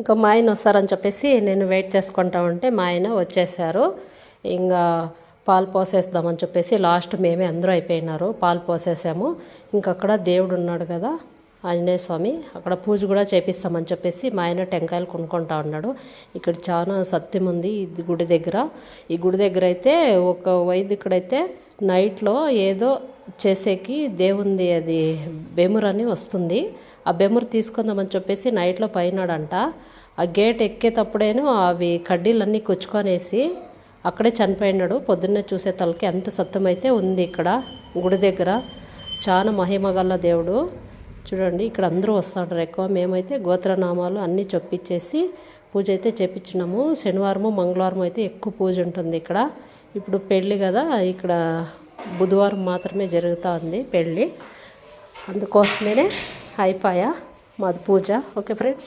ఇంకా మా ఆయన వస్తారని చెప్పేసి నేను వెయిట్ చేసుకుంటా ఉంటే మా ఆయన వచ్చేసారు. ఇంకా పాలు పోసేద్దామని చెప్పేసి లాస్ట్ మేమే అందరూ అయిపోయినారు. పాలు పోసేసాము. ఇంకక్కడ దేవుడు ఉన్నాడు కదా ఆంజనేయ స్వామి, అక్కడ పూజ కూడా చేపిస్తామని చెప్పేసి మా ఆయన టెంకాయలు కొనుక్కుంటా ఉన్నాడు. ఇక్కడ చాలా సత్యం ఉంది ఈ గుడి దగ్గర. ఈ గుడి దగ్గర అయితే ఒక వైదికుడైతే నైట్లో ఏదో చేసేకి దేవుంది అది బెమురు అని వస్తుంది. ఆ బెమురు తీసుకుందామని చెప్పేసి నైట్లో పోయినాడంట. ఆ గేట్ ఎక్కేటప్పుడేనో అవి కడ్డీలన్నీ కుచ్చుకొనేసి అక్కడే చనిపోయినాడు. పొద్దున్నే చూసే తలకి అంత సత్యం అయితే ఉంది ఇక్కడ గుడి దగ్గర. చాలా మహిమగల దేవుడు. చూడండి ఇక్కడ అందరూ వస్తుంటారు ఎక్కువ. మేమైతే గోత్రనామాలు అన్నీ చొప్పించేసి పూజ అయితే చేపించినాము. శనివారము మంగళవారం అయితే ఎక్కువ పూజ ఉంటుంది ఇక్కడ. ఇప్పుడు పెళ్ళి కదా, ఇక్కడ బుధవారం మాత్రమే జరుగుతూ ఉంది పెళ్ళి. అందుకోసమే అయిపోయా మాది పూజ. Okay friends.